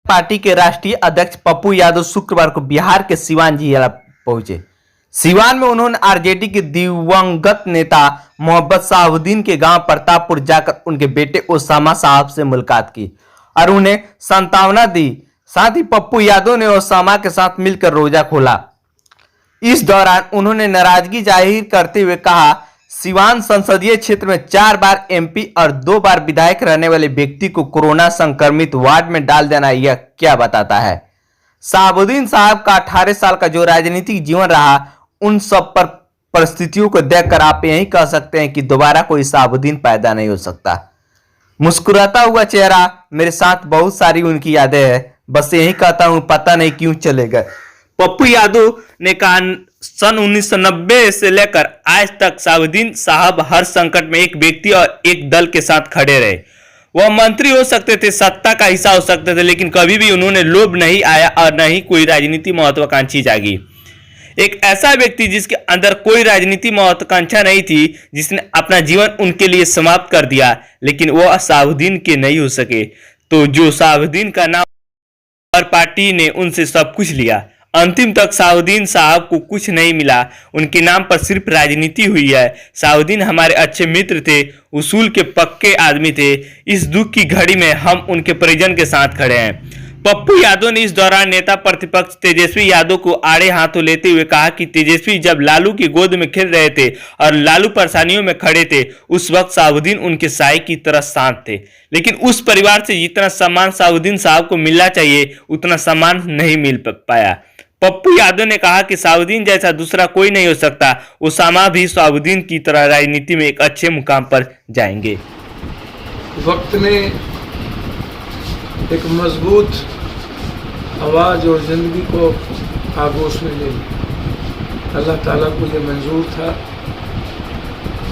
Party के राष्ट्रीय अध्यक्ष पप्पू यादव शुक्रवार को बिहार के सिवान जिला पहुंचे। सिवान में उन्होंने आरजेडी के दिवंगत नेता मोहम्मद शहाबुद्दीन के गांव प्रतापपुर जाकर उनके बेटे ओसामा साहब से मुलाकात की और उन्हें सांत्वना दी। साथ ही पप्पू यादव ने ओसामा के साथ मिलकर रोजा खोला। इस दौरान उन्होंने नाराजगी जाहिर करते हुए कहा, सिवान संसदीय क्षेत्र में 4 बार एमपी और 2 बार विधायक रहने वाले व्यक्ति को कोरोना संक्रमित वार्ड में डाल देना यह क्या बताता है। शहाबुद्दीन साहब का 18 साल का जो राजनीतिक जीवन रहा, उन सब पर परिस्थितियों को देखकर आप यही कह सकते हैं कि दोबारा कोई शहाबुद्दीन पैदा नहीं हो सकता। मुस्कुराता हुआ चेहरा, मेरे साथ बहुत सारी उनकी यादें हैं, बस यही कहता हूं पता नहीं क्यों चले गए। पप्पू यादव ने कहा, सन 1990 से लेकर आज तक शहाबुद्दीन साहब हर संकट में एक व्यक्ति और एक दल के साथ खड़े रहे। वह मंत्री हो सकते थे, सत्ता का हिस्सा हो सकते थे, लेकिन कभी भी उन्होंने लोभ नहीं आया और न ही कोई राजनीति महत्वाकांक्षी जागी। एक ऐसा व्यक्ति जिसके अंदर कोई राजनीति महत्वाकांक्षा नहीं थी, जिसने अपना जीवन उनके लिए समाप्त कर दिया, लेकिन वह शहाबुद्दीन के नहीं हो सके। तो जो शहाबुद्दीन का नाम और पार्टी ने उनसे सब कुछ लिया। अंतिम तक शहाबुद्दीन साहब को कुछ नहीं मिला, उनके नाम पर सिर्फ राजनीति हुई है। शहाबुद्दीन हमारे अच्छे मित्र थे, उसूल के पक्के आदमी थे। इस दुख की घड़ी में हम उनके परिजन के साथ खड़े हैं। पप्पू यादव ने इस दौरान नेता प्रतिपक्ष तेजस्वी यादव को आड़े हाथों लेते हुए कहा कि तेजस्वी जब लालू की गोद में खेल रहे थे और लालू परेशानियों में खड़े थे, उस वक्त शहाबुद्दीन उनके साए की तरह शांत थे। लेकिन उस परिवार से जितना सम्मान शहाबुद्दीन साहब को मिलना चाहिए, उतना सम्मान नहीं मिल पाया। पप्पू यादव ने कहा कि शहाबुद्दीन जैसा दूसरा कोई नहीं हो सकता। ओसामा भी शहाबुद्दीन की तरह राजनीति में एक अच्छे मुकाम पर जाएंगे। वक्त ने एक मजबूत आवाज़ और ज़िंदगी को आगोश में ले ली। अल्लाह ताला को ये मंजूर था,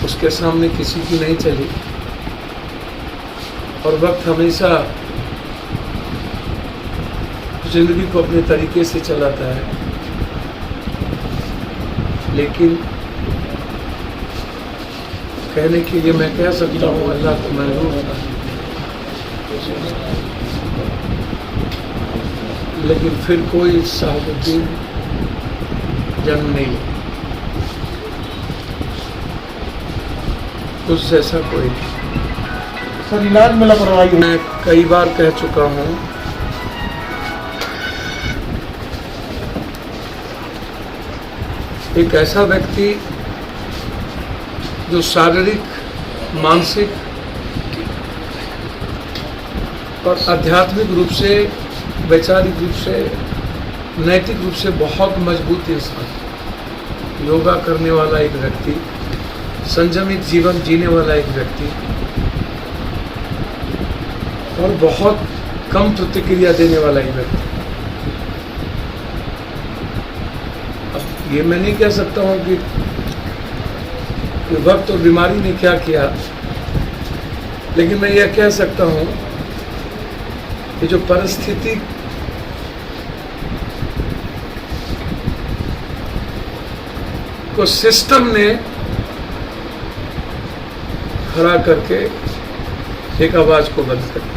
उसके सामने किसी की नहीं चली। और वक्त हमेशा ज़िंदगी को अपने तरीके से चलाता है, लेकिन कहने के लिए मैं कह सकता हूँ अल्लाह को मंजूर था, लेकिन फिर कोई शहाबुद्दीन जन्म नहीं, उस जैसा कोई सर। इलाज में लापरवाही मैं कई बार कह चुका हूँ, एक ऐसा व्यक्ति जो शारीरिक, मानसिक और आध्यात्मिक रूप से, वैचारिक रूप से, नैतिक रूप से बहुत मजबूत इंसान, योगा करने वाला एक व्यक्ति, संयमित जीवन जीने वाला एक व्यक्ति और बहुत कम प्रतिक्रिया देने वाला एक व्यक्ति। अब ये मैं नहीं कह सकता हूँ कि वक्त और बीमारी ने क्या किया, लेकिन मैं यह कह सकता हूँ कि जो परिस्थिति को सिस्टम ने खड़ा करके एक आवाज को बंद कर दिया।